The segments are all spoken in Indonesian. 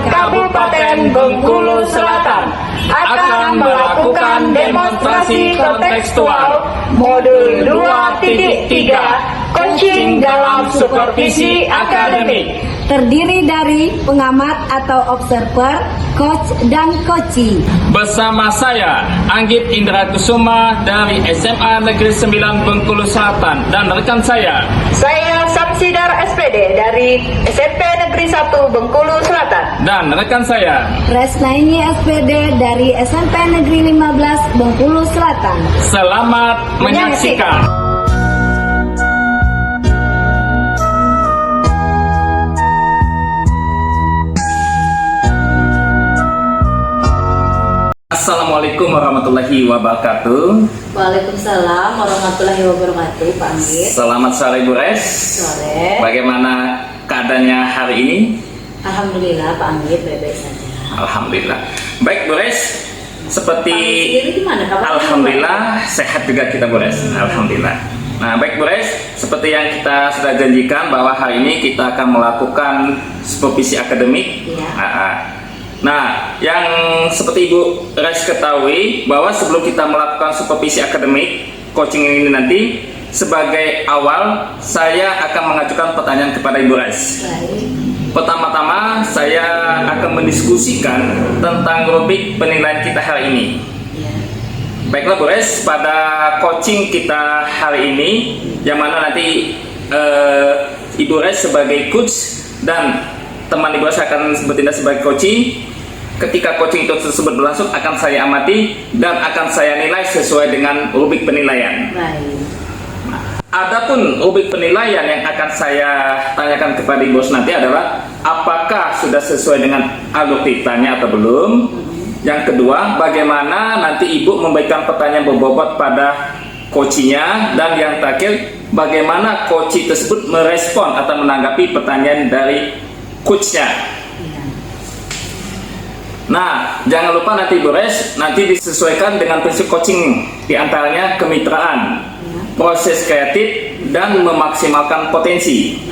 Kabupaten Bengkulu Selatan akan melakukan demonstrasi kontekstual modul 2.3 coaching dalam supervisi akademik. Terdiri dari pengamat atau observer, coach, dan coachee. Bersama saya, Anggit Indra Kusuma dari SMA Negeri 9 Bengkulu Selatan dan rekan saya Samsidar SPD dari SMP Negeri 1 Bengkulu Selatan dan rekan saya Resnaini SPD dari SMP Negeri 15 Bengkulu Selatan. Selamat menyaksikan. Assalamualaikum warahmatullahi wabarakatuh. Waalaikumsalam warahmatullahi wabarakatuh, Pak Anggit. Selamat sore Bu Res. Sore. Bagaimana keadaannya hari ini? Alhamdulillah Pak Anggit, baik-baik saja. Alhamdulillah. Baik Bu Res, seperti Pak Anggit sendiri gimana kabarnya? Alhamdulillah sehat juga kita Bu Res. Alhamdulillah. Nah baik Bu Res, seperti yang kita sudah janjikan bahwa hari ini kita akan melakukan supervisi akademik. Ya. Nah, yang seperti Ibu Res ketahui bahwa sebelum kita melakukan supervisi akademik coaching ini nanti, sebagai awal saya akan mengajukan pertanyaan kepada Ibu Res. Pertama-tama saya akan mendiskusikan tentang rubrik penilaian kita hari ini. Baiklah Bu Res, pada coaching kita hari ini, yang mana nanti Ibu Res sebagai coach dan teman Ibu Res akan bertindak sebagai coaching. Ketika coaching itu tersebut berlangsung, akan saya amati dan akan saya nilai sesuai dengan rubrik penilaian. Adapun rubrik penilaian yang akan saya tanyakan kepada Ibu Res nanti adalah apakah sudah sesuai dengan alur titanya atau belum. Yang kedua, bagaimana nanti Ibu memberikan pertanyaan berbobot pada coachingnya, dan yang terakhir, bagaimana coaching tersebut merespon atau menanggapi pertanyaan dari coachnya. Nah, jangan lupa nanti Bu Res, nanti disesuaikan dengan prinsip coaching, diantaranya kemitraan, proses kreatif, dan memaksimalkan potensi.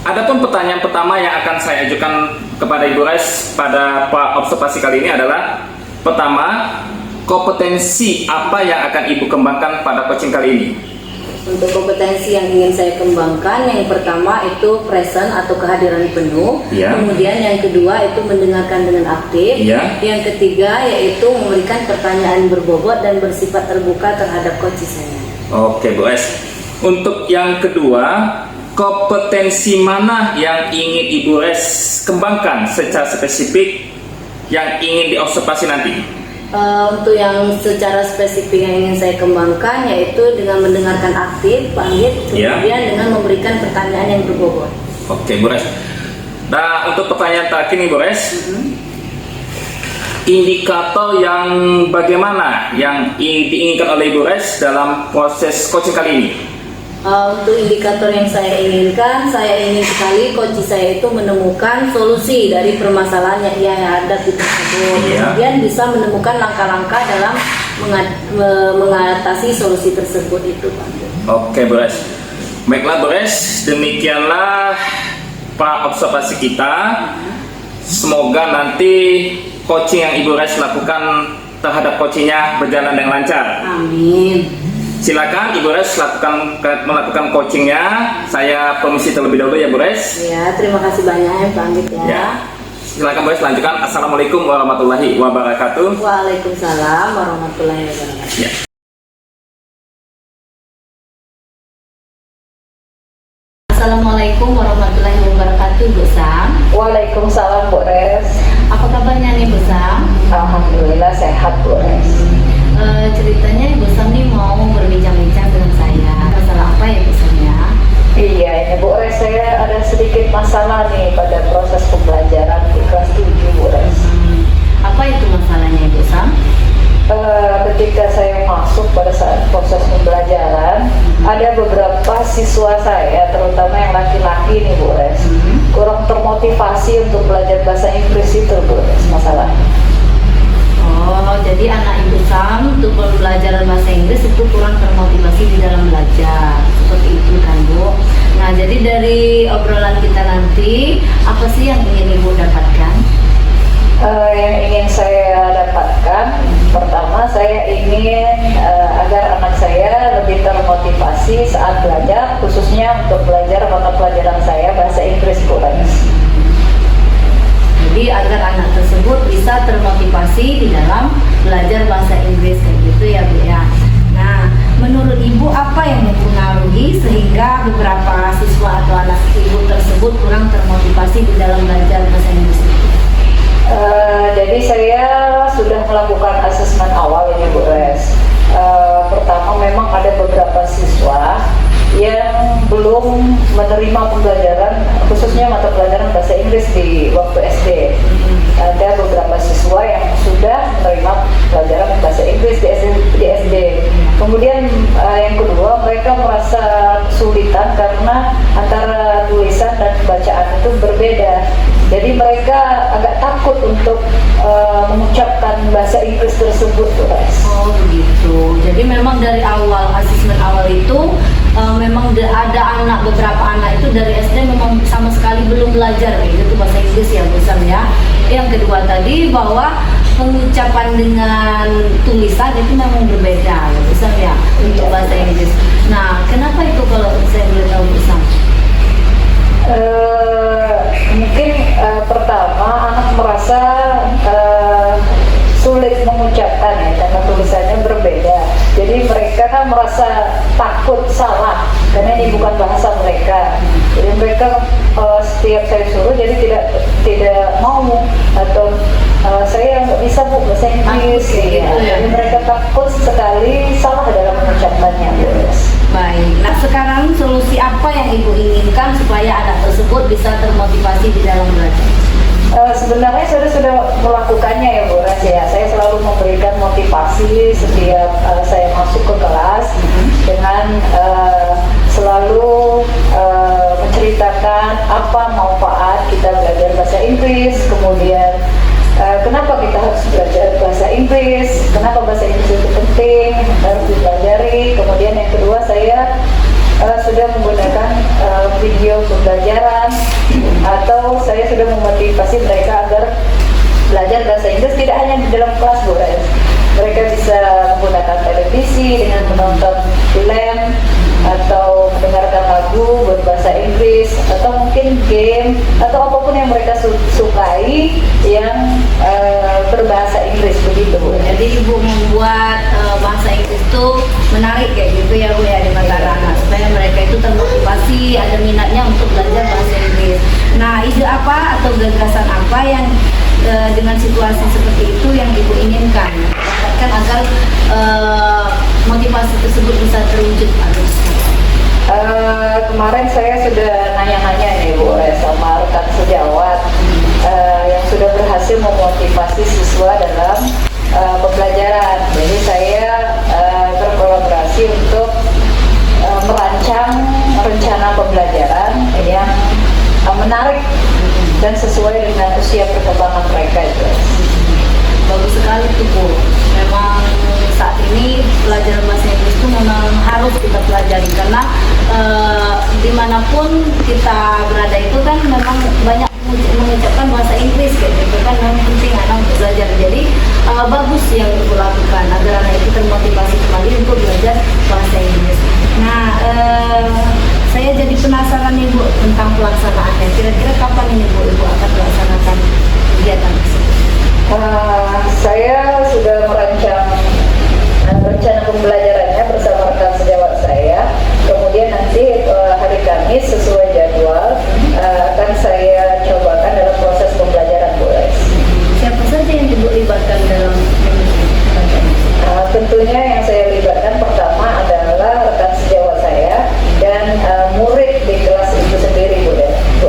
Adapun pertanyaan pertama yang akan saya ajukan kepada Ibu Res pada observasi kali ini adalah, pertama, kompetensi apa yang akan Ibu kembangkan pada coaching kali ini? Untuk kompetensi yang ingin saya kembangkan, yang pertama itu present atau kehadiran penuh. Kemudian yang kedua itu mendengarkan dengan aktif. Yang ketiga yaitu memberikan pertanyaan berbobot dan bersifat terbuka terhadap coach saya. Oke Bu Res, untuk yang kedua, kompetensi mana yang ingin Ibu Res kembangkan secara spesifik yang ingin diobservasi nanti? Untuk yang secara spesifik yang ingin saya kembangkan yaitu dengan mendengarkan aktif, Pak Anggit, kemudian dengan memberikan pertanyaan yang berbobot. Oke Bu Res. Nah, untuk pertanyaan terakhir nih Bu Res, indikator yang bagaimana yang diinginkan oleh Ibu Res dalam proses coaching kali ini? Untuk indikator yang saya ingin sekali coach saya itu menemukan solusi dari permasalahan yang ia hadapi tersebut. Kemudian bisa menemukan langkah-langkah dalam mengatasi solusi tersebut itu, Pak. Oke Bu Res. Baiklah Bu Res, demikianlah observasi kita. Semoga nanti coaching yang Ibu Res lakukan terhadap coachingnya berjalan dengan lancar. Amin. Silakan Ibu Res melakukan coachingnya. Saya permisi terlebih dahulu ya Bu Res. Ya, terima kasih banyak ya Pak Anggit ya. Silakan Bu Res lanjutkan. Assalamualaikum warahmatullahi wabarakatuh. Waalaikumsalam warahmatullahi wabarakatuh. Assalamualaikum warahmatullahi wabarakatuh, Bu Sam. Waalaikumsalam Bu Res. Apa kabarnya nih Bu Sam? Alhamdulillah sehat Bu Res. Ceritanya Ibu Sam nih mau berbincang-bincang dengan saya. Masalah apa ya Bu Sam ya? Iya ini Bu Res, saya ada sedikit masalah nih pada proses pembelajaran di kelas 7 Bu Res. Apa itu masalahnya Ibu Sam? Ketika saya masuk pada saat proses pembelajaran, ada beberapa siswa saya, terutama yang laki-laki nih Bu Res, kurang termotivasi untuk belajar bahasa Inggris itu Bu Res, masalahnya. Oh, jadi anak Ibu Sam untuk pembelajaran bahasa Inggris itu kurang termotivasi di dalam belajar. Seperti itu kan Bu. Nah, jadi dari obrolan kita nanti, apa sih yang ingin Ibu dapatkan pertama saya ingin agar anak saya lebih termotivasi saat belajar, khususnya untuk belajar mata pelajaran saya bahasa Inggris, Bu Rais. Jadi agar anak tersebut bisa termotivasi di dalam belajar bahasa Inggris kayak gitu ya Bu ya. Nah, menurut Ibu apa yang mempengaruhi sehingga beberapa siswa atau anak Ibu tersebut kurang termotivasi di dalam belajar bahasa Inggris? Jadi saya sudah melakukan asesmen awal ini, Bu Res. Pertama memang ada beberapa siswa yang belum menerima pembelajaran, khususnya mata pelajaran bahasa Inggris di waktu SD. Ada beberapa siswa yang sudah menerima pelajaran bahasa Inggris di SD. Kemudian yang kedua, mereka merasa kesulitan karena antara tulisan dan bacaan itu berbeda. Jadi mereka agak takut untuk mengucapkan bahasa Inggris tersebut, guys. Oh begitu. Jadi memang dari awal asesmen awal itu memang ada beberapa anak itu dari SD memang sama sekali belum belajar gitu bahasa Inggris ya Bu Sam ya. Yang kedua tadi bahwa pengucapan dengan tulisan itu memang berbeda ya Bu Sam ya untuk bahasa Inggris. Nah, kenapa itu kalau saya boleh tahu Bu Sam? Mungkin pertama anak merasa sulit mengucapkan ya, karena tulisannya berbeda. Jadi mereka kan merasa takut salah karena ini bukan bahasa mereka. Jadi mereka setiap saya suruh jadi tidak mau atau saya nggak bisa Bu bahasa Inggris. Ya. Jadi mereka takut sekali salah dalam mengucapkannya. Baik. Nah sekarang solusi apa yang Ibu inginkan supaya anak tersebut bisa termotivasi di dalam belajar? Sebenarnya saya sudah melakukannya ya Bu Ras ya. Saya selalu memberikan motivasi setiap saya masuk ke kelas dengan selalu menceritakan apa manfaat kita belajar bahasa Inggris, kemudian kenapa kita harus belajar bahasa Inggris, kenapa bahasa Inggris itu penting, harus dipelajari. Kemudian yang kedua saya sudah menggunakan video pembelajaran atau saya sudah memotivasi mereka agar belajar bahasa Inggris tidak hanya di dalam kelas Bu Rais. Mereka bisa menggunakan televisi dengan menonton film atau mendengarkan lagu berbahasa Inggris atau mungkin game atau apapun yang mereka sukai yang berbahasa Inggris begitu Bu. Jadi Ibu membuat bahasa Inggris itu menarik kayak gitu ya Bu ya di mata anak supaya mereka itu termotivasi, ada minatnya untuk belajar bahasa Inggris. Nah, ide apa atau gagasan apa yang dengan situasi seperti itu yang Ibu inginkan agar motivasi tersebut bisa terwujud? Kemarin saya sudah nanya-nanya nih Bu sama rekan sejawat yang sudah berhasil memotivasi siswa dalam pembelajaran. Jadi saya berkolaborasi untuk merancang rencana pembelajaran yang menarik dan sesuai dengan usia perkembangan mereka itu. Bagus sekali tuh Bu. Memang saat ini pelajaran bahasa Inggris itu memang harus kita pelajari karena dimanapun kita berada itu kan memang banyak mengucapkan bahasa Inggris kayak gitu kan, memang penting anak untuk belajar. Jadi bagus yang Ibu lakukan agar anak itu termotivasi kembali untuk belajar bahasa Inggris. Nah, saya jadi penasaran nih Bu tentang pelaksanaannya. Kira-kira kapan ini Bu Ibu akan melaksanakan kegiatan tersebut? Saya sudah merancang rencana pembelajarannya bersama rekan sejawat saya. Kemudian nanti hari Kamis sesuai jadwal akan saya cobakan dalam proses pembelajaran Bu Rais. Siapa saja yang Ibu libatkan dalam tentunya yang saya libatkan pertama adalah rekan sejawat saya dan murid di kelas itu sendiri Bu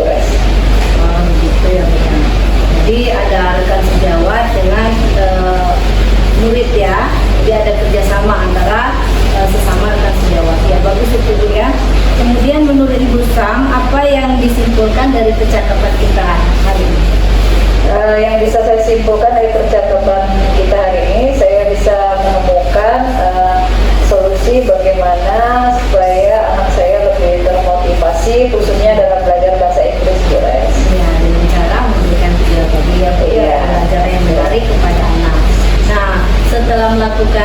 Rais. Gitu ya Bu. Jadi ada rekan sejawat dengan murid ya, jadi ada kerjasama antara sesama rekan sejawat. Ya bagus itu Bu ya. Kemudian menurut Ibu Sam, apa yang disimpulkan dari percakapan kita hari ini? Yang bisa saya simpulkan dari percakapan kita hari ini, saya bisa menemukan solusi bagaimana supaya anak saya lebih termotivasi, khususnya dalam belajar bahasa Inggris Bu Rais. Ya, dengan cara memberikan pelajaran yang menarik kepada anak. Nah, setelah melakukan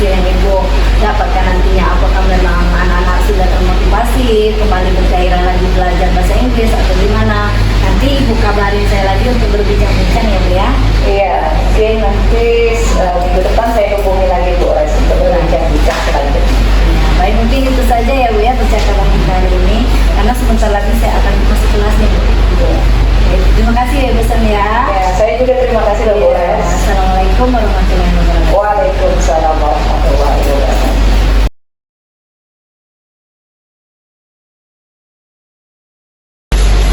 yang Ibu dapatkan nantinya? Apakah memang anak-anak sudah termotivasi kembali bergairah lagi belajar bahasa Inggris atau gimana? Nanti Ibu kabarin saya lagi untuk berbincang-bincang ya Bu ya. Iya, mungkin nanti minggu depan saya hubungi lagi Bu Res untuk berbincang-bincang selanjutnya. Ya, baik, mungkin itu saja ya Bu ya percakapan kita hari ini, karena sebentar lagi saya akan masuk kelas nih Bu. Baik, terima kasih ya Bu Sam ya. Ya, saya juga terima kasih loh Bu Ya, Res. Assalamualaikum warahmatullahi wabarakatuh. Waalaikumsalam warahmatullahi wabarakatuh.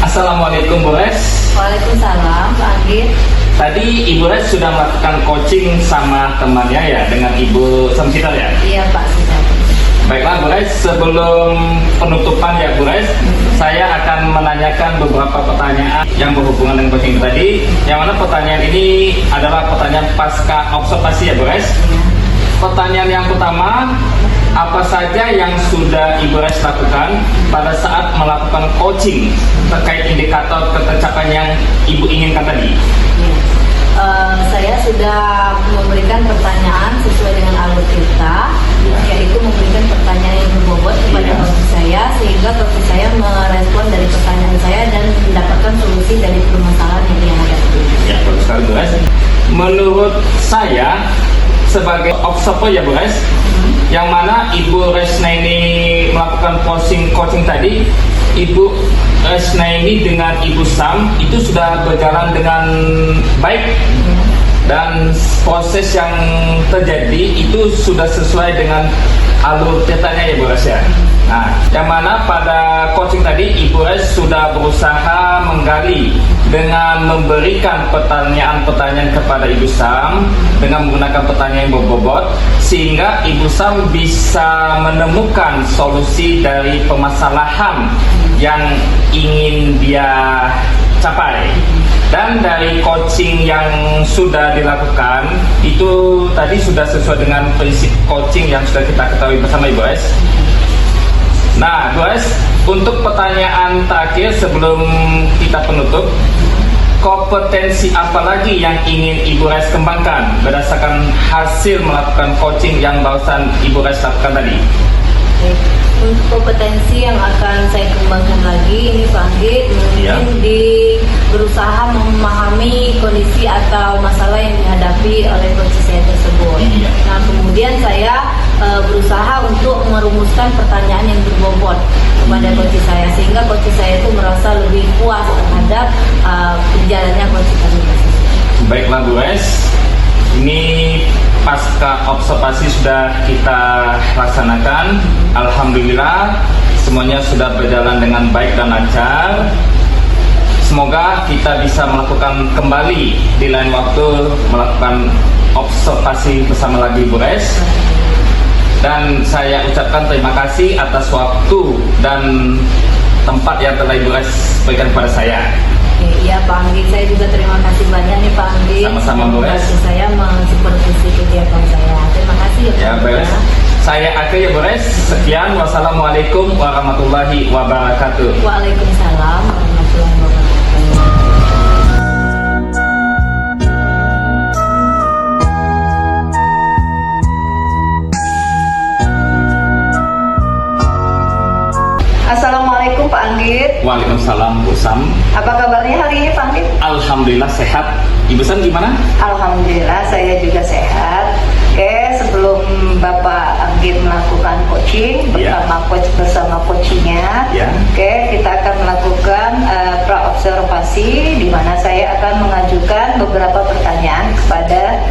Assalamualaikum Bu Res. Waalaikumsalam Pak Anggit. Tadi Ibu Res sudah melakukan coaching sama temannya ya, dengan Ibu Samsital ya? Iya Pak, sudah. Baiklah Bu Res, sebelum penutupan ya Bu Res, saya akan menanyakan beberapa pertanyaan yang berhubungan dengan coaching tadi. Yang mana pertanyaan ini adalah pertanyaan pasca observasi ya Bu Res. Pertanyaan yang pertama, apa saja yang sudah Ibu Res lakukan pada saat melakukan coaching terkait indikator tercapaian yang Ibu inginkan tadi? Saya sudah memberikan pertanyaan sesuai dengan alur kita, yaitu memberikan pertanyaan yang berbobot kepada coach saya, sehingga coach saya merespon dari pertanyaan saya dan mendapatkan solusi dari permasalahan yang dia hadapi. Ya, bagus sekali Bu Res. Menurut saya sebagai observer ya Bu Res, yang mana Ibu Resna ini melakukan coaching tadi, Ibu Resna ini dengan Ibu Sam itu sudah berjalan dengan baik, dan proses yang terjadi itu sudah sesuai dengan alur ceritanya ya Bu Res ya. Nah, yang mana pada coaching tadi Ibu Res sudah berusaha menggali dengan memberikan pertanyaan-pertanyaan kepada Ibu Sam dengan menggunakan pertanyaan yang berbobot, sehingga Ibu Sam bisa menemukan solusi dari permasalahan yang ingin dia capai. Dan dari coaching yang sudah dilakukan itu tadi sudah sesuai dengan prinsip coaching yang sudah kita ketahui bersama Ibu Res. Nah, Bu Res, untuk pertanyaan terakhir sebelum kita penutup, kompetensi apa lagi yang ingin Ibu Res kembangkan berdasarkan hasil melakukan coaching yang barusan Ibu Res lakukan tadi? Untuk kompetensi yang akan saya kembangkan lagi ini Pak Anggit, mungkin berusaha memahami kondisi atau masalah yang dihadapi oleh coach saya tersebut. Nah, kemudian saya berusaha untuk merumuskan pertanyaan yang berbobot kepada coach saya, sehingga coach saya itu merasa lebih puas terhadap berjalannya coach kami. Baiklah Bu Res, ini pasca observasi sudah kita laksanakan. Alhamdulillah semuanya sudah berjalan dengan baik dan lancar. Semoga kita bisa melakukan kembali di lain waktu, melakukan observasi bersama lagi Bu Res. Dan saya ucapkan terima kasih atas waktu dan tempat yang telah Ibu Res berikan kepada saya. Iya Pak Anggit, saya juga terima kasih banyak nih Pak Anggit. Sama-sama Bu Res. Saya mensupervisi kegiatan saya. Terima kasih ya Pak. Ya Bu Res. Saya akhiri ya Bu Res. Sekian, wassalamualaikum warahmatullahi wabarakatuh. Waalaikumsalam warahmatullahi wabarakatuh. Assalamualaikum Pak Anggit. Waalaikumsalam Bu Sam. Apa kabarnya hari ini Pak Anggit? Alhamdulillah sehat. Ibu Sam gimana? Alhamdulillah saya juga sehat. Oke, sebelum Bapak Anggit melakukan coaching bersama coachingnya, oke, kita akan melakukan pra-observasi di mana saya akan mengajukan beberapa pertanyaan kepada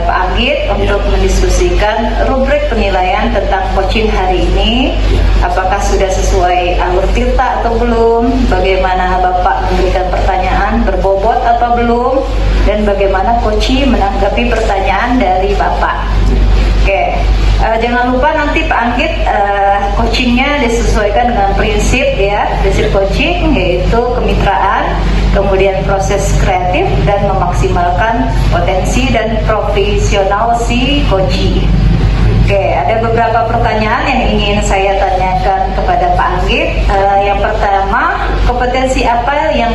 Pak Anggit untuk mendiskusikan rubrik penilaian tentang coaching hari ini. Apakah sudah sesuai alur tirta atau belum? Bagaimana Bapak memberikan pertanyaan berbobot atau belum? Dan bagaimana coaching menanggapi pertanyaan dari Bapak? Oke, jangan lupa nanti Pak Anggit coachingnya disesuaikan dengan prinsip coaching, yaitu kemitraan, kemudian proses kreatif, dan memaksimalkan potensi dan profesional si coaching. Oke, ada beberapa pertanyaan yang ingin saya tanyakan kepada Pak Anggit. Yang pertama, kompetensi apa yang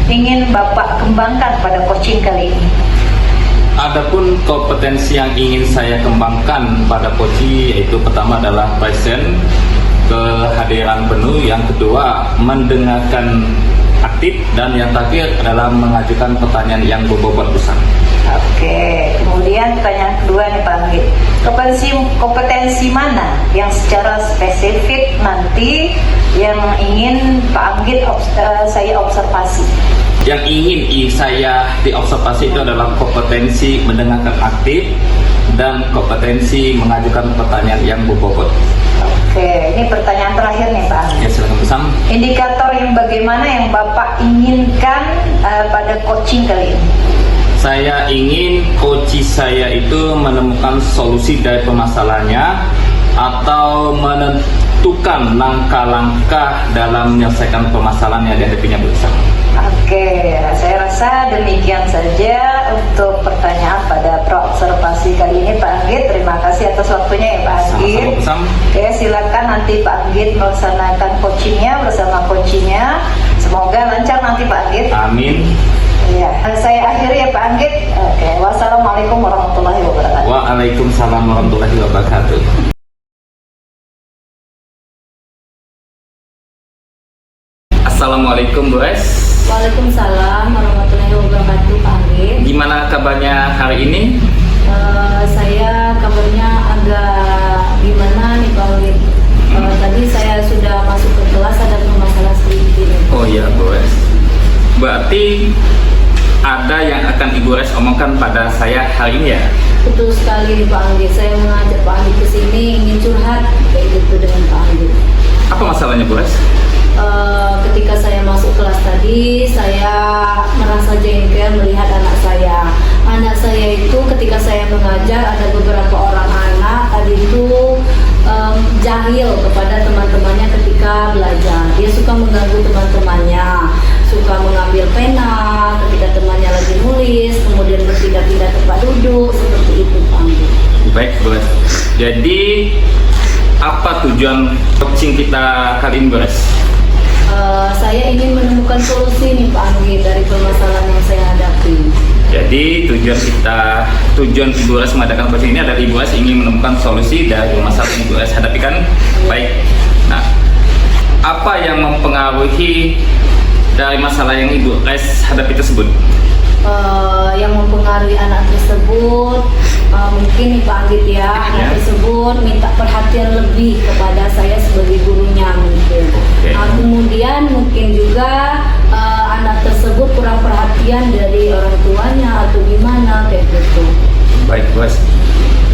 ingin Bapak kembangkan pada coaching kali ini? Adapun kompetensi yang ingin saya kembangkan pada Koci yaitu pertama adalah present, kehadiran penuh, yang kedua mendengarkan aktif, dan yang terakhir adalah mengajukan pertanyaan yang berbobot besar. Oke, kemudian pertanyaan kedua nih Pak Anggit. Kompetensi mana yang secara spesifik nanti yang ingin Pak Anggit saya observasi? Yang ingin saya diobservasi itu adalah kompetensi mendengarkan aktif dan kompetensi mengajukan pertanyaan yang berbobot. Oke, ini pertanyaan terakhir nih Pak Anggit. Ya, silakan Besam. Indikator yang bagaimana yang Bapak inginkan pada coaching kali ini? Saya ingin coach saya itu menemukan solusi dari permasalahannya atau menentukan langkah-langkah dalam menyelesaikan permasalahan yang dihadapinya bersama. Oke, saya rasa demikian saja untuk pertanyaan pada praobservasi kali ini Pak Anggit. Terima kasih atas waktunya ya Pak Anggit. Oke, silakan nanti Pak Anggit melaksanakan coachingnya bersama coachingnya. Semoga lancar nanti Pak Anggit. Amin. Ya, saya akhiri ya Pak Anggit. Oke, wassalamualaikum warahmatullahi wabarakatuh. Waalaikumsalam warahmatullahi wabarakatuh. Assalamualaikum Bu Es. Waalaikumsalam warahmatullahi wabarakatuh Pak Anggit. Gimana kabarnya hari ini? Saya kabarnya agak gimana nih Pak Anggit. Tadi saya sudah masuk ke kelas, ada masalah sedikit. Oh iya Bu Es. Berarti ada yang akan Ibu Es omongkan pada saya hari ini ya? Betul sekali nih Pak Anggit. Saya mengajak Pak Anggit ke sini ingin curhat kayak gitu dengan Pak Anggit. Apa masalahnya Bu Es? Ketika saya masuk kelas tadi, saya merasa jengkel melihat anak saya. Anak saya itu ketika saya mengajar, ada beberapa orang anak tadi itu jahil kepada teman-temannya ketika belajar. Dia suka mengganggu teman-temannya, suka mengambil pena ketika temannya lagi nulis, kemudian berpindah-pindah tempat duduk, seperti itu Pak Anggit. Baik Bu Es. Jadi apa tujuan coaching kita kali ini Bu Es? Saya ingin menemukan solusi nih Pak Anggit dari permasalahan yang saya hadapi. Jadi tujuan Ibu Es mengadakan coaching ini adalah Ibu Es ingin menemukan solusi dari masalah yang Ibu Es hadapi kan? Baik. Nah, apa yang mempengaruhi dari masalah yang Ibu Es hadapi tersebut? Yang mempengaruhi anak tersebut mungkin nih Pak Anggit ya, anak tersebut minta perhatian lebih kepada saya sebagai gurunya mungkin. Kemudian mungkin juga anak tersebut kurang perhatian dari orang tuanya atau gimana kayak gitu. Baik Bu Es.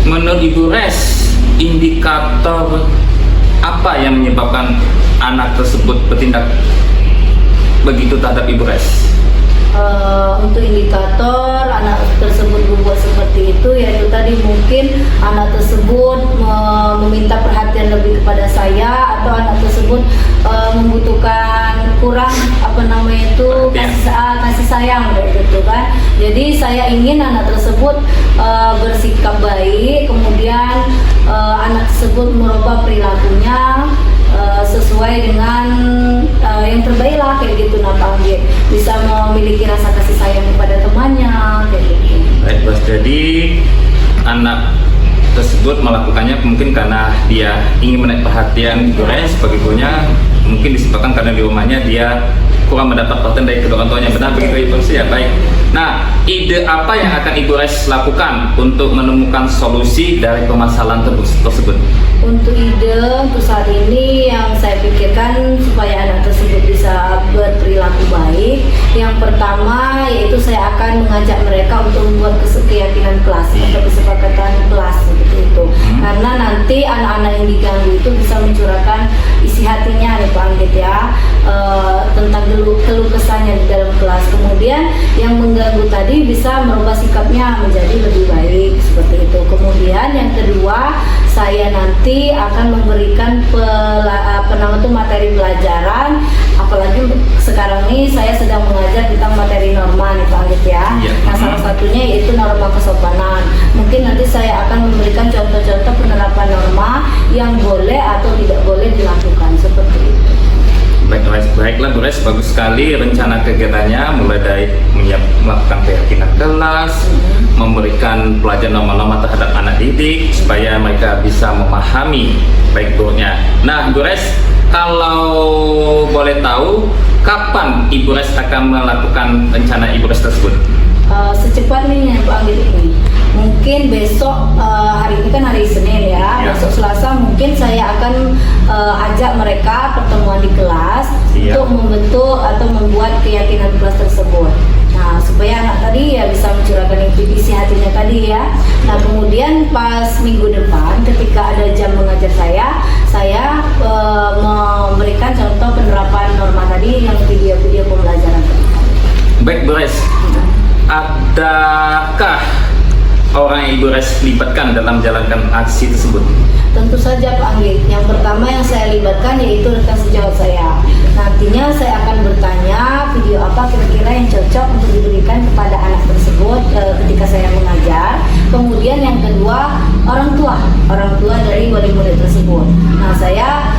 Menurut Ibu Es, indikator apa yang menyebabkan anak tersebut bertindak begitu terhadap Ibu Es? Untuk indikator anak tersebut berbuat seperti itu, yaitu tadi mungkin anak tersebut meminta perhatian lebih kepada saya, atau anak tersebut membutuhkan kurang kasih sayang gitu kan. Jadi saya ingin anak tersebut bersikap baik, kemudian anak tersebut merubah perilakunya sesuai dengan yang terbaik lah kayak gitu. Pak Anggit bisa memiliki rasa kasih sayang kepada temannya kayak gitu. Baik Bos, jadi anak tersebut melakukannya mungkin karena dia ingin menarik perhatian Ibu Es sebagai gurunya, mungkin disebabkan karena di rumahnya dia kurang mendapat perhatian dari kedua orang tuanya. Benar begitu Ibu Es ya? Baik. Nah, ide apa yang akan Ibu Es lakukan untuk menemukan solusi dari permasalahan tersebut? Untuk ide untuk saat ini yang saya pikirkan supaya anak tersebut bisa berperilaku baik, yang pertama yaitu saya akan mengajak mereka untuk membuat keyakinan kelas atau kesepakatan kelas seperti itu. Karena nanti anak-anak yang diganggu itu bisa mencurahkan isi hatinya nih Pak Anggit ya, tentang keluh kesahnya di dalam kelas. Kemudian yang mengganggu tadi bisa merubah sikapnya menjadi lebih baik seperti itu. Kemudian yang kedua, saya nanti akan memberikan materi pelajaran, apalagi sekarang ini saya sedang mengajar tentang materi norma nih Pak Anggit ya. Nah, salah satunya yaitu norma kesopanan. Mungkin nanti saya akan memberikan contoh-contoh penerapan norma yang boleh atau tidak boleh dilakukan seperti itu. Baiklah Bu Res, bagus sekali rencana kegiatannya, mulai dari melakukan keyakinan kelas, memberikan pelajaran norma-norma terhadap anak didik supaya mereka bisa memahami baik buruknya. Nah Bu Res, kalau boleh tahu kapan Ibu Res akan melakukan rencana Ibu Res tersebut? Secepatnya Pak Anggit ini. Mungkin besok, hari ini kan hari Senin ya, besok Selasa mungkin saya akan ajak mereka pertemuan di kelas untuk membentuk atau membuat keyakinan kelas tersebut. Nah, supaya anak tadi ya bisa mencurahkan isi hatinya tadi ya. Nah, kemudian pas minggu depan ketika ada jam mengajar saya memberikan contoh penerapan norma tadi yang video-video pembelajaran tadi. Baik Bu Res, adakah orang yang Ibu Res libatkan dalam menjalankan aksi tersebut? Tentu saja Pak Anggit. Yang pertama yang saya libatkan yaitu rekan sejawat saya. Nantinya saya akan bertanya video apa kira-kira yang cocok untuk diberikan kepada anak tersebut ketika saya mengajar. Kemudian yang kedua, orang tua dari wali murid tersebut. Nah, saya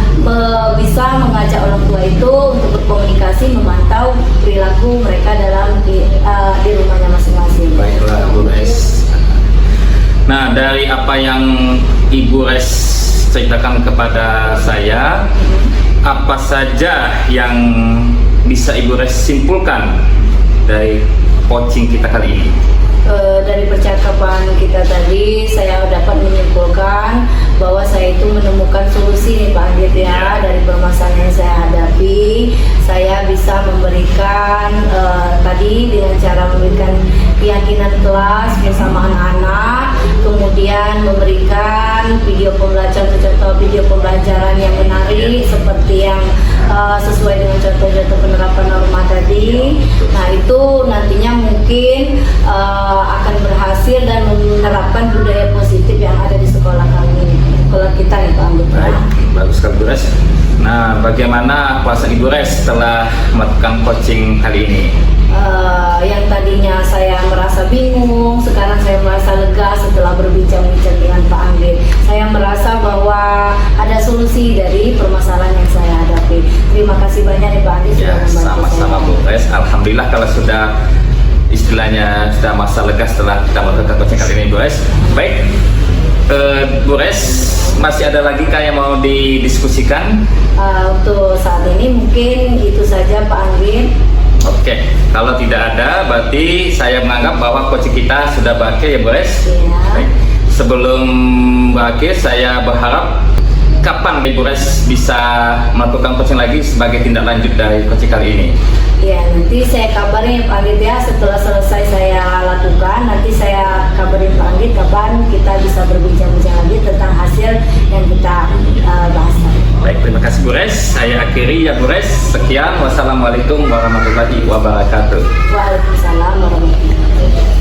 bisa mengajak orang tua itu untuk berkomunikasi, memantau perilaku mereka dalam di rumahnya masing-masing. Baiklah Bu Res. Nah, dari apa yang Ibu Res ceritakan kepada saya, apa saja yang bisa Ibu Res simpulkan dari coaching kita kali ini? Dari percakapan kita tadi, saya dapat menyimpulkan bahwa saya itu menemukan solusi nih Pak Anggit ya, dari permasalahan yang saya hadapi. Saya bisa memberikan tadi dengan cara memberikan keyakinan kelas bersama anak-anak, kemudian memberikan video pembelajaran, contoh video pembelajaran yang menarik seperti yang sesuai dengan contoh-contoh penerapan norma tadi. Nah, itu nantinya mungkin akan berhasil dan menerapkan budaya positif yang ada di sekolah kami, sekolah kita nih Pak Anggit. Baik, bagus sekali Bu Res. Nah, bagaimana perasaan Ibu Res setelah melakukan coaching kali ini? Yang tadinya saya merasa bingung, sekarang saya merasa lega setelah berbincang-bincang dengan Pak Anggit. Saya merasa bahwa ada solusi dari permasalahan yang saya hadapi. Terima kasih banyak nih Pak Anggit sudah membantu saya. Sama-sama Bu Res. Alhamdulillah kalau sudah istilahnya sudah masa lega setelah kita melakukan coaching kali ini Bu Res. Baik, Bu Res, masih ada lagi kah yang mau didiskusikan? Untuk saat ini mungkin itu saja Pak Anggit. Oke, kalau tidak ada berarti saya menganggap bahwa coaching kita sudah berakhir ya Bu Res. Baik. Sebelum berakhir saya berharap kapan Ibu Res bisa melakukan coaching lagi sebagai tindak lanjut dari coaching kali ini? Ya, nanti saya kabarin Pak Anggit ya, setelah selesai saya lakukan, nanti saya kabarin Pak Anggit kapan kita bisa berbincang-bincang lagi tentang hasil yang kita bahas tadi. Baik, terima kasih Bu Res. Saya akhiri ya Bu Res. Sekian, wassalamualaikum warahmatullahi wabarakatuh. Waalaikumsalam warahmatullahi wabarakatuh.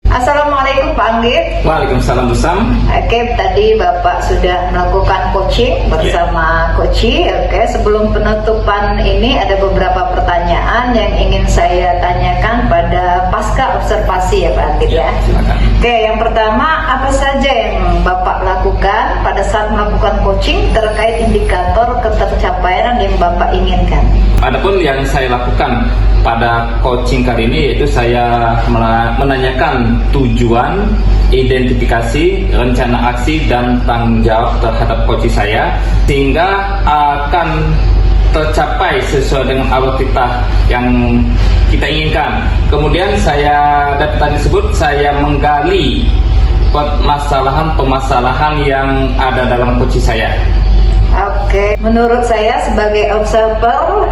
Assalamualaikum Pak Anggit. Waalaikumsalam Bu Sam. Oke, tadi Bapak sudah melakukan coaching bersama Koci. Oke, sebelum penutupan ini ada beberapa pertanyaan yang ingin saya tanyakan pada pasca observasi ya Pak Anggit ya. Silakan. Oke, yang pertama, apa saja yang Bapak lakukan pada saat melakukan coaching terkait indikator ketercapaian yang Bapak inginkan? Adapun yang saya lakukan pada coaching kali ini yaitu saya menanyakan tujuan, identifikasi, rencana aksi, dan tanggung jawab terhadap coaching saya sehingga akan tercapai sesuai dengan awal yang kita inginkan. Kemudian saya dari tersebut saya menggali permasalahan yang ada dalam coaching saya. Oke, menurut saya sebagai observer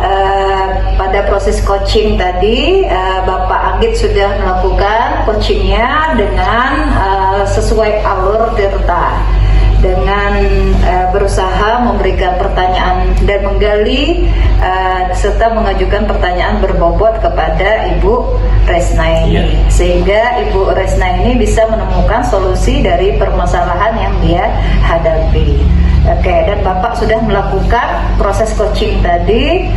pada proses coaching tadi Bapak Anggit sudah melakukan coachingnya dengan sesuai alur Tirta, dengan berusaha memberikan pertanyaan dan menggali serta mengajukan pertanyaan berbobot kepada Ibu Resna ini, sehingga Ibu Resna ini bisa menemukan solusi dari permasalahan yang dia hadapi. Oke, dan Bapak sudah melakukan proses coaching tadi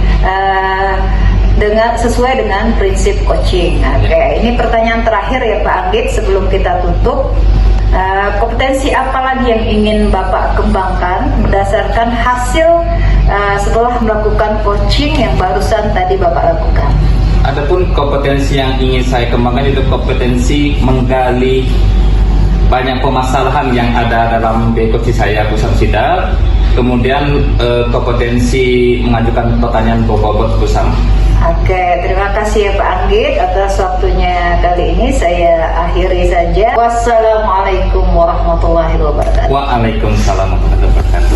sesuai dengan prinsip coaching. Oke, ini pertanyaan terakhir ya Pak Anggit sebelum kita tutup. Kompetensi apa lagi yang ingin Bapak kembangkan berdasarkan hasil setelah melakukan coaching yang barusan tadi Bapak lakukan? Adapun kompetensi yang ingin saya kembangkan itu kompetensi menggali banyak permasalahan yang ada dalam coaching saya, Busam Sidar. Kemudian kompetensi mengajukan pertanyaan berbobot Busam. Oke, terima kasih ya Pak Anggit atas waktunya kali ini. Saya akhiri saja. Wassalamualaikum warahmatullahi wabarakatuh. Waalaikumsalam warahmatullahi wabarakatuh.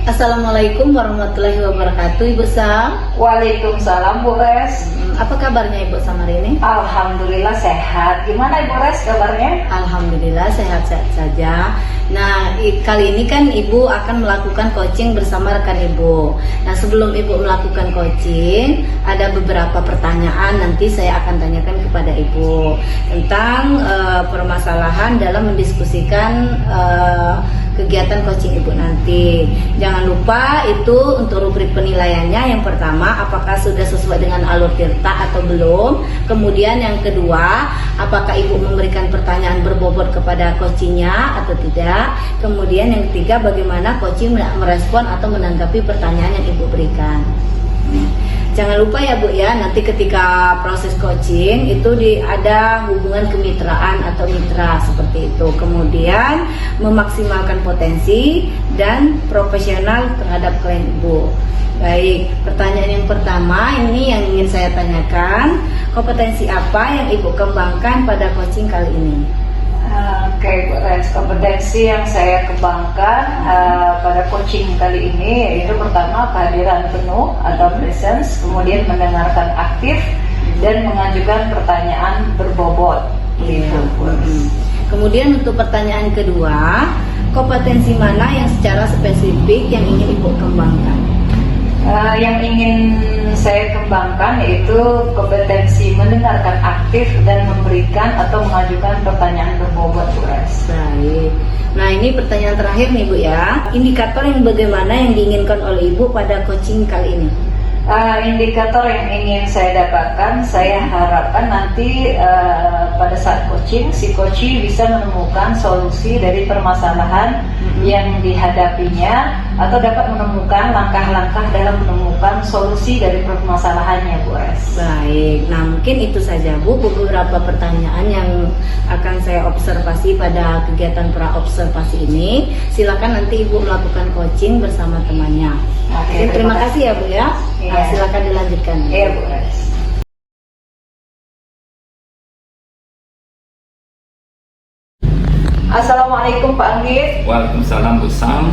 Assalamualaikum warahmatullahi wabarakatuh, Ibu Sam. Waalaikumsalam Bu Res. Apa kabarnya Ibu Sam hari ini? Alhamdulillah sehat. Gimana Ibu Res kabarnya? Alhamdulillah sehat-sehat saja. Nah, kali ini kan Ibu akan melakukan coaching bersama rekan Ibu. Nah, sebelum Ibu melakukan coaching, ada beberapa pertanyaan nanti saya akan tanyakan kepada Ibu tentang permasalahan dalam mendiskusikan kegiatan coaching Ibu nanti. Jangan lupa itu untuk rubrik penilaiannya. Yang pertama, apakah sudah sesuai dengan alur tirta atau belum. Kemudian yang kedua, apakah Ibu memberikan pertanyaan berbobot kepada coachingnya atau tidak. Kemudian yang ketiga, bagaimana coaching merespon atau menanggapi pertanyaan yang Ibu berikan. Jangan lupa ya Bu ya, nanti ketika proses coaching itu ada hubungan kemitraan atau mitra seperti itu. Kemudian memaksimalkan potensi dan profesional terhadap klien Ibu. Baik, pertanyaan yang pertama ini yang ingin saya tanyakan, kompetensi apa yang Ibu kembangkan pada coaching kali ini? Oke, Bu Res, kompetensi yang saya kembangkan pada coaching kali ini yaitu pertama kehadiran penuh atau presence, kemudian mendengarkan aktif dan mengajukan pertanyaan berbobot. Gitu, Bu Res. Kemudian untuk pertanyaan kedua, kompetensi mana yang secara spesifik yang ingin Ibu kembangkan? Yang ingin saya kembangkan yaitu kompetensi mendengarkan aktif dan memberikan atau mengajukan pertanyaan berbobot, Bu Res. Baik. Nah, ini pertanyaan terakhir nih Bu ya. Indikator yang bagaimana yang diinginkan oleh Ibu pada coaching kali ini? Indikator yang ingin saya dapatkan, saya harapkan nanti pada saat coaching, si coachee bisa menemukan solusi dari permasalahan yang dihadapinya atau dapat menemukan langkah-langkah dalam menemukan solusi dari permasalahannya, Bu Res. Baik, nah mungkin itu saja Bu beberapa pertanyaan yang akan saya observasi pada kegiatan pra-observasi ini. Silakan nanti Ibu melakukan coaching bersama temannya. Oke, Terima kasih ya Bu ya. Iya. Nah, silakan dilanjutkan. Iya, Bu Res. Assalamualaikum Pak Anggit. Waalaikumsalam Bu Sam.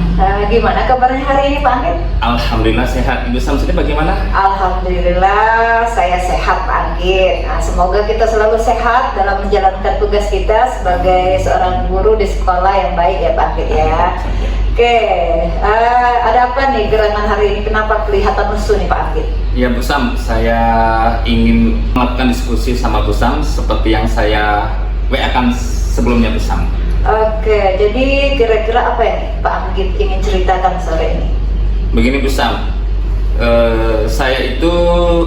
Gimana kabarnya hari ini Pak Anggit? Alhamdulillah sehat. Ibu Sam sendiri bagaimana? Alhamdulillah saya sehat Pak Anggit. Nah, semoga kita selalu sehat dalam menjalankan tugas kita sebagai seorang guru di sekolah yang baik ya Pak Anggit ya. Oke, ada apa nih gerangan hari ini? Kenapa kelihatan lesu nih Pak Anggit? Ya Bu Sam, saya ingin melakukan diskusi sama Bu Sam seperti yang saya WA-kan sebelumnya Bu Sam. Oke, jadi kira-kira apa yang Pak Anggit ingin ceritakan sore ini? Begini Bu Sam, saya itu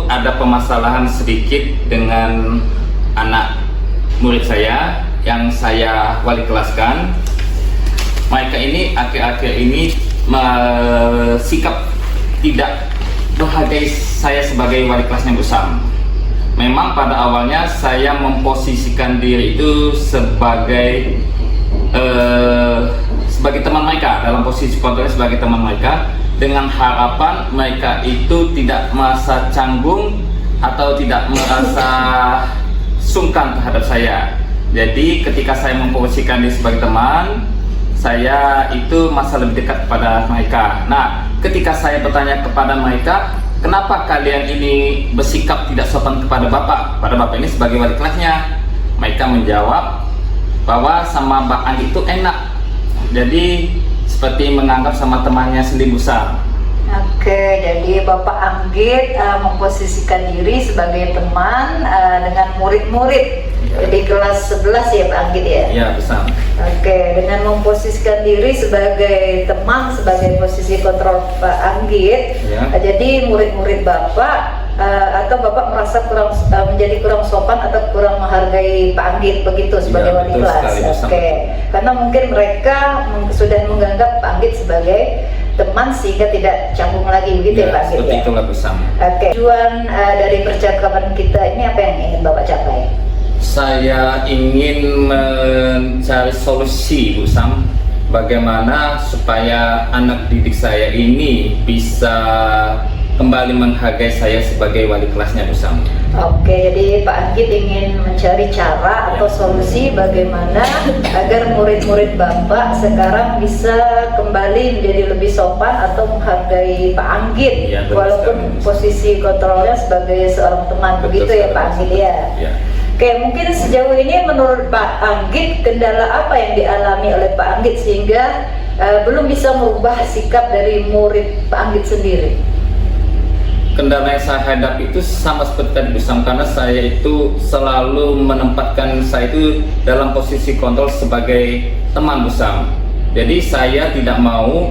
ada permasalahan sedikit dengan anak murid saya yang saya wali kelaskan. Mereka ini akhir-akhir ini sikap tidak menghargai saya sebagai wali kelasnya Bu Sam. Memang pada awalnya saya memposisikan diri itu sebagai teman mereka, dalam posisi kontrolnya sebagai teman mereka, dengan harapan mereka itu tidak merasa canggung atau tidak merasa sungkan terhadap saya. Jadi ketika saya memposisikan diri sebagai teman, saya itu masa lebih dekat kepada mereka. Nah, ketika saya bertanya kepada mereka, kenapa kalian ini bersikap tidak sopan kepada Bapak? Pada Bapak ini sebagai wali kelasnya. Mereka menjawab bahwa sama Mbak Andi itu enak. Jadi seperti menganggap sama temannya sendiri Bu Sam. Oke, jadi Bapak Anggit memposisikan diri sebagai teman dengan murid-murid. Jadi kelas 11 ya Pak Anggit ya? Ya, besar. Oke, dengan memposisikan diri sebagai teman, sebagai posisi kontrol Pak Anggit, jadi murid-murid Bapak atau Bapak merasa menjadi kurang sopan atau kurang menghargai Pak Anggit begitu sebagai wali kelas. Oke, karena mungkin mereka sudah menganggap Pak Anggit sebagai teman sehingga tidak canggung lagi begitu ya Pak Anggit. Seperti itulah besar. Oke, tujuan dari percakapan kita ini apa yang ingin Bapak capai? Saya ingin mencari solusi, Bu Sam, bagaimana supaya anak didik saya ini bisa kembali menghargai saya sebagai wali kelasnya, Bu Sam. Oke, jadi Pak Anggit ingin mencari cara atau solusi bagaimana agar murid-murid Bapak sekarang bisa kembali menjadi lebih sopan atau menghargai Pak Anggit, walaupun posisi kontrolnya sebagai seorang teman. Begitu ya Pak Anggit ya? Oke, mungkin sejauh ini menurut Pak Anggit kendala apa yang dialami oleh Pak Anggit sehingga belum bisa merubah sikap dari murid Pak Anggit sendiri? Kendala yang saya hadapi itu sama seperti tadi Bu Sam, karena saya itu selalu menempatkan saya itu dalam posisi kontrol sebagai teman Bu Sam. Jadi saya tidak mau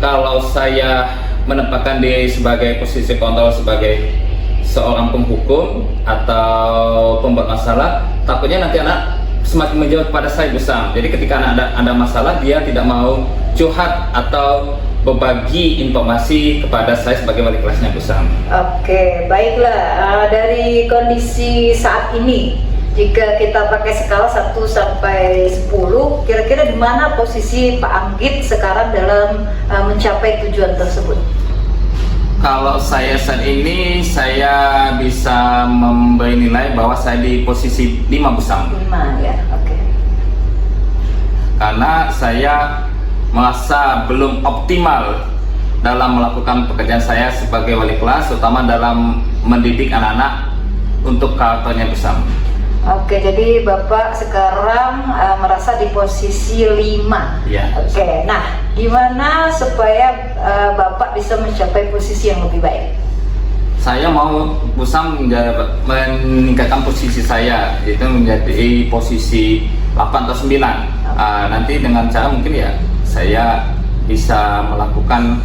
kalau saya menempatkan diri sebagai posisi kontrol sebagai seorang penghukum atau pembuat masalah, takutnya nanti anak semakin menjauh kepada saya Bu Sam. Jadi ketika anak ada masalah, dia tidak mau curhat atau berbagi informasi kepada saya sebagai wali kelasnya Bu Sam. Oke, baiklah. Dari kondisi saat ini, jika kita pakai skala 1 sampai 10, kira-kira di mana posisi Pak Anggit sekarang dalam mencapai tujuan tersebut? Kalau saya saat ini, saya bisa memberi nilai bahwa saya di posisi 5 Bu Sam. 5 ya, oke. Karena saya merasa belum optimal dalam melakukan pekerjaan saya sebagai wali kelas, terutama dalam mendidik anak-anak untuk karakternya besar. Oke, jadi Bapak sekarang merasa di posisi 5. Ya. Oke, nah gimana supaya Bapak bisa mencapai posisi yang lebih baik? Saya mau Busam meningkatkan posisi saya, itu menjadi posisi 8 atau 9. Nanti dengan cara mungkin ya saya bisa melakukan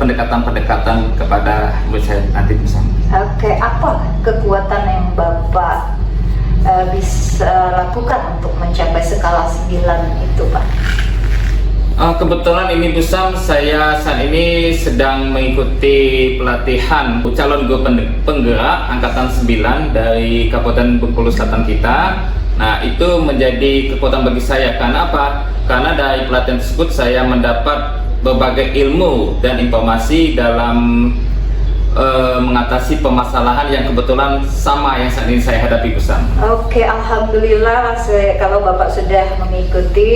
pendekatan-pendekatan kepada murid saya nanti bisa. Oke, apa kekuatan yang Bapak bisa lakukan untuk mencapai skala 9 itu Pak? Kebetulan ini Busam, saya saat ini sedang mengikuti pelatihan calon guru penggerak angkatan 9 dari Kabupaten Bengkulu Selatan kita. Nah, itu menjadi kekuatan bagi saya. Karena apa? Karena dari pelatihan tersebut saya mendapat berbagai ilmu dan informasi dalam mengatasi permasalahan yang kebetulan sama yang saat ini saya hadapi Busam. Oke, alhamdulillah kalau Bapak sudah mengikuti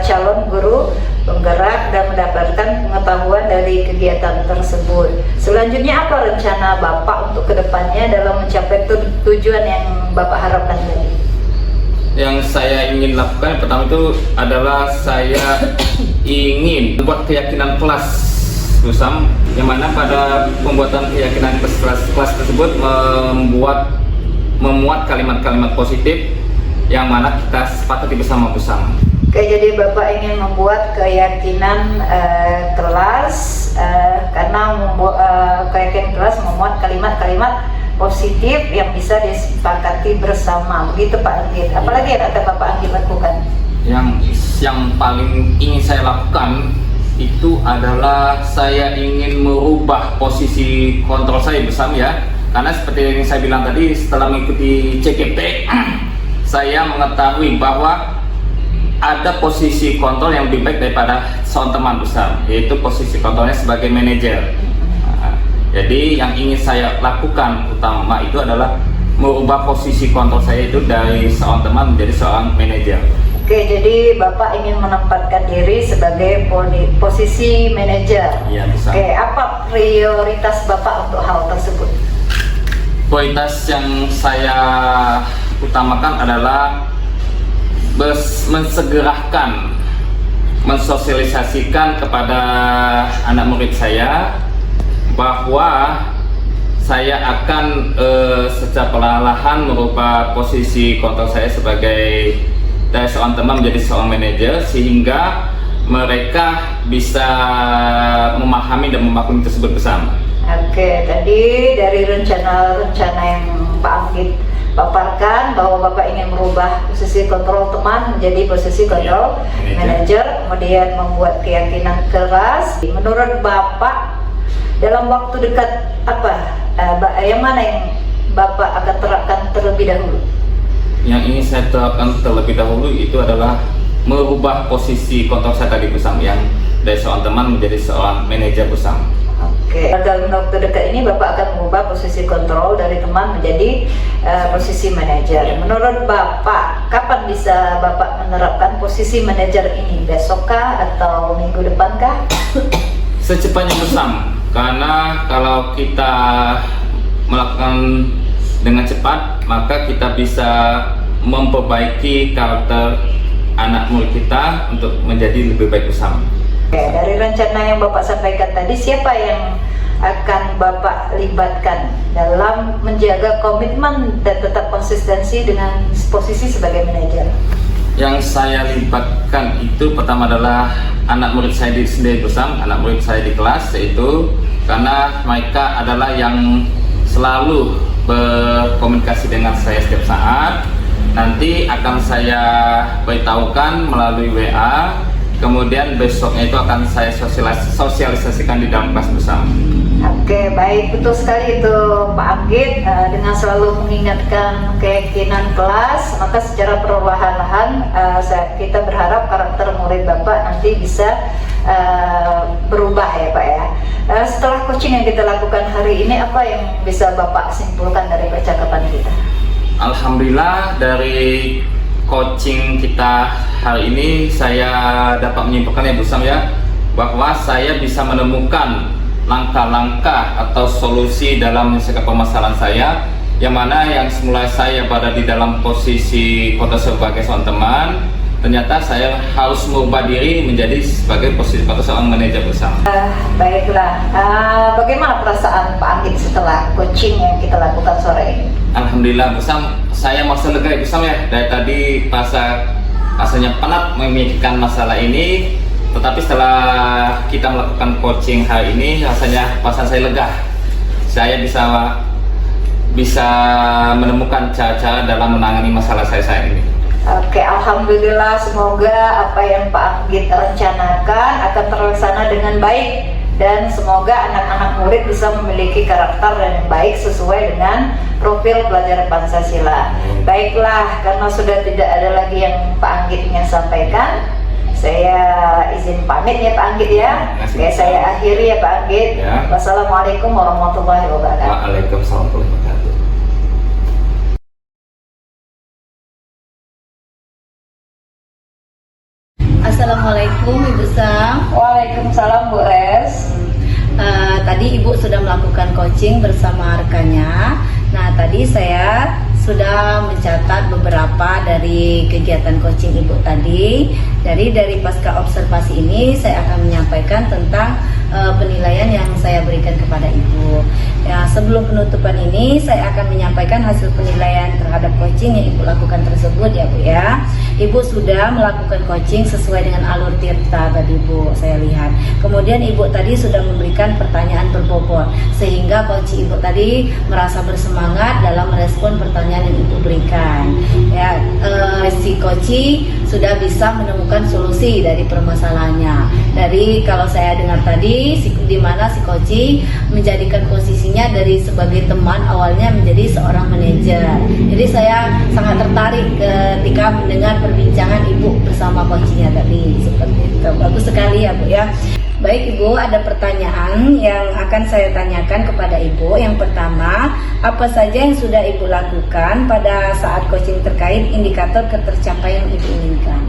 calon guru penggerak dan mendapatkan pengetahuan dari kegiatan tersebut. Selanjutnya apa rencana Bapak untuk kedepannya dalam mencapai tujuan yang Bapak harapkan tadi? Yang saya ingin lakukan yang pertama itu adalah saya ingin membuat keyakinan kelas Busam, yang mana pada pembuatan keyakinan kelas tersebut memuat kalimat-kalimat positif yang mana kita sepakati bersama Busam. Oke, jadi Bapak ingin membuat keyakinan kelas karena keyakinan kelas memuat kalimat-kalimat positif yang bisa disepakati bersama, begitu Pak Anggit. Apalagi yang akan Bapak Anggit lakukan? Yang paling ingin saya lakukan itu adalah saya ingin merubah posisi kontrol saya Busam ya, karena seperti yang saya bilang tadi, setelah mengikuti CGP saya mengetahui bahwa ada posisi kontrol yang lebih baik daripada seorang teman Busam, yaitu posisi kontrolnya sebagai manajer. Jadi yang ingin saya lakukan utama itu adalah merubah posisi kontrol saya itu dari seorang teman menjadi seorang manajer. Oke, jadi Bapak ingin menempatkan diri sebagai posisi manajer. Iya, bisa. Oke, apa prioritas Bapak untuk hal tersebut? Prioritas yang saya utamakan adalah mensegerakan mensosialisasikan kepada anak murid saya bahwa saya akan secara perlahan merubah posisi kontrol saya sebagai dari seorang teman menjadi seorang manajer, sehingga mereka bisa memahami dan memaklumi tersebut bersama. Oke, tadi dari rencana yang Pak Anggit paparkan bahwa Bapak ingin merubah posisi kontrol teman menjadi posisi kontrol manajer, kemudian membuat keyakinan keras. Menurut Bapak, dalam waktu dekat yang mana yang Bapak akan terapkan terlebih dahulu? Yang ingin saya terapkan terlebih dahulu itu adalah merubah posisi kontrol saya tadi bersama, yang dari seorang teman menjadi seorang manajer bersama. Oke, dalam waktu dekat ini Bapak akan mengubah posisi kontrol dari teman menjadi posisi manajer. Menurut Bapak, kapan bisa Bapak menerapkan posisi manajer ini? Besokkah atau minggu depankah? Secepatnya bersama, karena kalau kita melakukan dengan cepat, maka kita bisa memperbaiki karakter anak murid kita untuk menjadi lebih baik bersama. Oke, dari rencana yang Bapak sampaikan tadi, siapa yang akan Bapak libatkan dalam menjaga komitmen dan tetap konsistensi dengan posisi sebagai manajer? Yang saya libatkan itu pertama adalah anak murid saya sendiri bersama, anak murid saya di kelas, yaitu karena mereka adalah yang selalu berkomunikasi dengan saya setiap saat. Nanti akan saya beritahukan melalui WA, kemudian besoknya itu akan saya sosialisasikan di dalam kelas bersama. Oke, baik, betul sekali itu Pak Anggit. Dengan selalu mengingatkan keyakinan kelas, maka secara perlahan-lahan kita berharap karakter murid Bapak nanti bisa berubah ya Pak ya. Setelah coaching yang kita lakukan hari ini, apa yang bisa Bapak simpulkan dari percakapan kita? Alhamdulillah, dari coaching kita hari ini saya dapat menyimpulkan ya bersama ya, bahwa saya bisa menemukan langkah-langkah atau solusi dalam menyelesaikan permasalahan saya, yang mana yang semula saya berada di dalam posisi kota sebagai seorang teman, ternyata saya harus merubah diri menjadi sebagai posisi kota seorang manajer bersama. Baiklah, bagaimana perasaan Pak Anggit setelah coaching yang kita lakukan sore ini? Alhamdulillah bersama, saya merasa lega bersama ya. Dari tadi rasanya penat memikirkan masalah ini, tetapi setelah kita melakukan coaching hari ini, rasanya perasaan saya lega. Saya bisa menemukan cara-cara dalam menangani masalah saya ini. Oke, alhamdulillah, semoga apa yang Pak Anggit rencanakan akan terlaksana dengan baik, dan semoga anak-anak murid bisa memiliki karakter yang baik sesuai dengan profil pelajaran Pancasila. Baiklah, karena sudah tidak ada lagi yang Pak Anggit ingin sampaikan, saya izin pamit ya Pak Anggit ya. Oke, saya akhiri ya Pak Anggit. Ya. Wassalamualaikum warahmatullahi wabarakatuh. Waalaikumsalam warahmatullahi wabarakatuh. Assalamualaikum Ibu Sam. Waalaikumsalam Bu Res. Tadi Ibu sudah melakukan coaching bersama rekannya. Nah, tadi saya sudah mencatat beberapa dari kegiatan coaching Ibu tadi. Jadi dari pasca observasi ini saya akan menyampaikan tentang penilaian yang saya berikan kepada Ibu. Ya, sebelum penutupan ini saya akan menyampaikan hasil penilaian terhadap coaching yang Ibu lakukan tersebut ya Bu ya. Ibu sudah melakukan coaching sesuai dengan alur tirta tadi Bu, saya lihat. Kemudian Ibu tadi sudah memberikan pertanyaan berbobot, sehingga coaching Ibu tadi merasa bersemangat dalam merespon pertanyaan yang Ibu berikan. Ya, si coaching sudah bisa menemukan solusi dari permasalahannya. Dari kalau saya dengar tadi, di mana si coaching menjadikan posisinya dari sebagai teman awalnya menjadi seorang manajer. Jadi saya sangat tertarik ketika mendengar perbincangan Ibu bersama coachingnya tadi, seperti itu. Bagus sekali ya Bu ya. Baik Ibu, ada pertanyaan yang akan saya tanyakan kepada Ibu. Yang pertama, apa saja yang sudah Ibu lakukan pada saat coaching terkait indikator ketercapaian yang Ibu inginkan?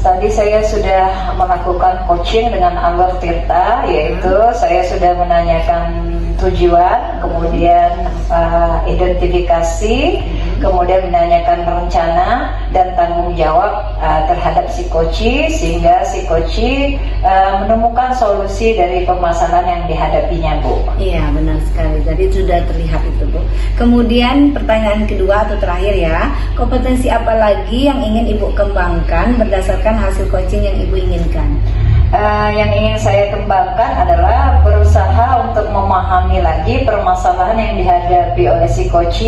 Tadi saya sudah melakukan coaching dengan alur tirta, yaitu saya sudah menanyakan tujuan, kemudian identifikasi, kemudian menanyakan rencana dan tanggung jawab terhadap si coach, sehingga si coach menemukan solusi dari permasalahan yang dihadapinya, Bu. Iya, benar sekali. Jadi sudah terlihat itu, Bu. Kemudian pertanyaan kedua atau terakhir ya, kompetensi apa lagi yang ingin Ibu kembangkan berdasarkan hasil coaching yang Ibu inginkan? Yang ingin saya kembangkan adalah berusaha untuk memahami lagi permasalahan yang dihadapi oleh si coach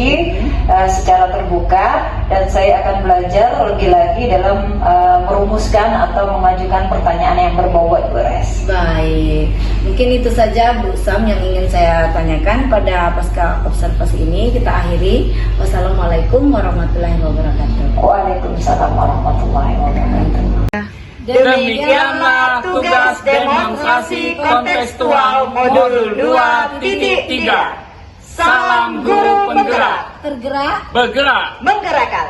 secara terbuka, dan saya akan belajar lebih lagi dalam merumuskan atau mengajukan pertanyaan yang berbobot, Bu Res. Baik, mungkin itu saja Bu Sam yang ingin saya tanyakan pada pasca observasi ini. Kita akhiri. Wassalamualaikum warahmatullahi wabarakatuh. Waalaikumsalam warahmatullahi wabarakatuh. Demikianlah tugas demonstrasi kontekstual modul 2.3. Salam guru penggerak, Tergerak, bergerak, Menggerakkan.